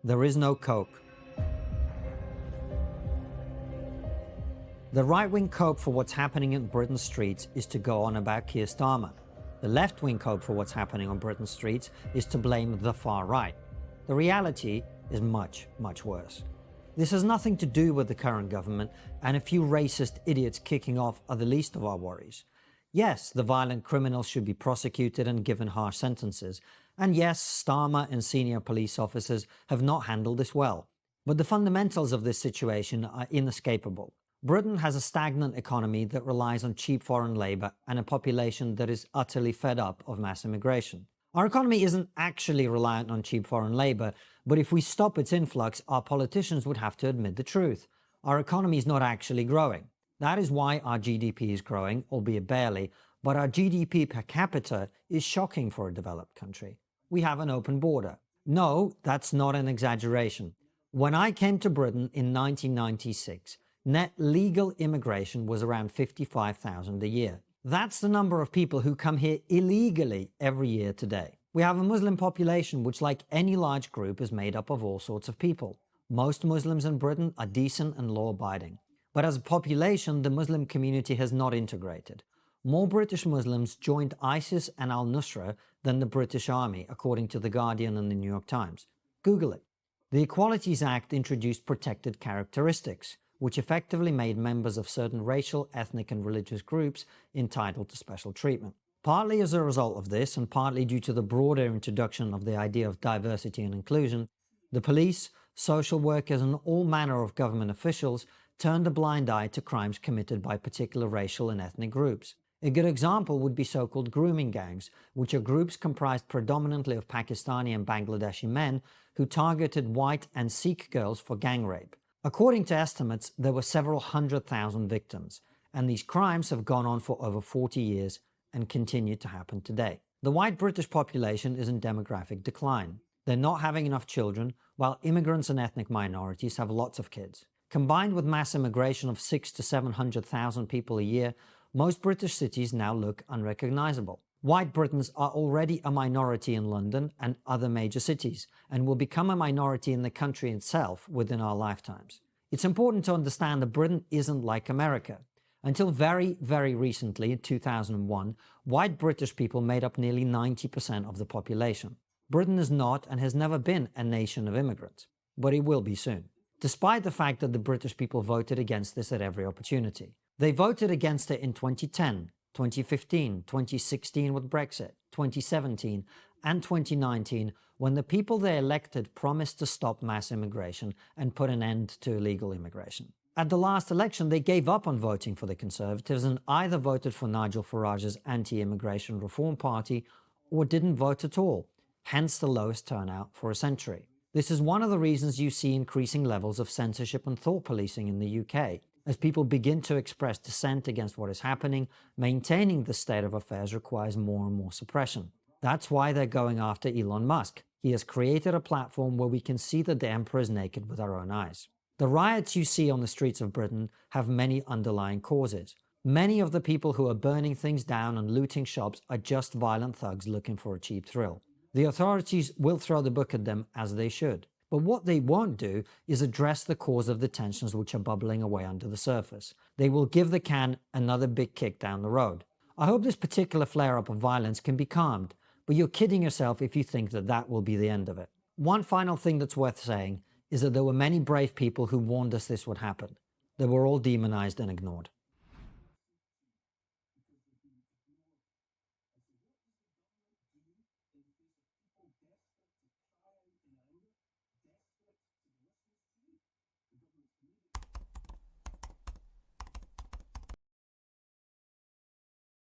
There is no cope. The right-wing cope for what's happening in Britain's streets is to go on about Keir Starmer. The left-wing cope for what's happening on Britain's streets is to blame the far right. The reality is much, much worse. This has nothing to do with the current government, and a few racist idiots kicking off are the least of our worries. Yes, the violent criminals should be prosecuted and given harsh sentences. And yes, Starmer and senior police officers have not handled this well. But the fundamentals of this situation are inescapable. Britain has a stagnant economy that relies on cheap foreign labour and a population that is utterly fed up of mass immigration. Our economy isn't actually reliant on cheap foreign labour, but if we stop its influx, our politicians would have to admit the truth. Our economy is not actually growing. That is why our GDP is growing, albeit barely, but our GDP per capita is shocking for a developed country. We have an open border. No, that's not an exaggeration. When I came to Britain in 1996, net legal immigration was around 55,000 a year. That's the number of people who come here illegally every year today. We have a Muslim population which, like any large group, is made up of all sorts of people. Most Muslims in Britain are decent and law-abiding. But as a population, the Muslim community has not integrated. More British Muslims joined ISIS and al-Nusra than the British Army, according to The Guardian and the New York Times. Google it. The Equalities Act introduced protected characteristics, which effectively made members of certain racial, ethnic and religious groups entitled to special treatment. Partly as a result of this, and partly due to the broader introduction of the idea of diversity and inclusion, the police, social workers and all manner of government officials turned a blind eye to crimes committed by particular racial and ethnic groups. A good example would be so-called grooming gangs, which are groups comprised predominantly of Pakistani and Bangladeshi men who targeted white and Sikh girls for gang rape. According to estimates, there were several 100,000 victims, and these crimes have gone on for over 40 years and continue to happen today. The white British population is in demographic decline. They're not having enough children, while immigrants and ethnic minorities have lots of kids. Combined with mass immigration of 600,000 to 700,000 people a year, most British cities now look unrecognisable. White Britons are already a minority in London and other major cities, and will become a minority in the country itself within our lifetimes. It's important to understand that Britain isn't like America. Until very, very recently, in 2001, white British people made up nearly 90% of the population. Britain is not and has never been a nation of immigrants, but it will be soon. Despite the fact that the British people voted against this at every opportunity. They voted against it in 2010, 2015, 2016 with Brexit, 2017 and 2019 when the people they elected promised to stop mass immigration and put an end to illegal immigration. At the last election, they gave up on voting for the Conservatives and either voted for Nigel Farage's anti-immigration Reform Party or didn't vote at all, hence the lowest turnout for a century. This is one of the reasons you see increasing levels of censorship and thought policing in the UK. As people begin to express dissent against what is happening, maintaining the state of affairs requires more and more suppression. That's why they're going after Elon Musk. He has created a platform where we can see that the emperor is naked with our own eyes. The riots you see on the streets of Britain have many underlying causes. Many of the people who are burning things down and looting shops are just violent thugs looking for a cheap thrill. The authorities will throw the book at them, as they should. But what they won't do is address the cause of the tensions which are bubbling away under the surface. They will give the can another big kick down the road. I hope this particular flare-up of violence can be calmed, but you're kidding yourself if you think that that will be the end of it. One final thing that's worth saying is that there were many brave people who warned us this would happen. They were all demonized and ignored.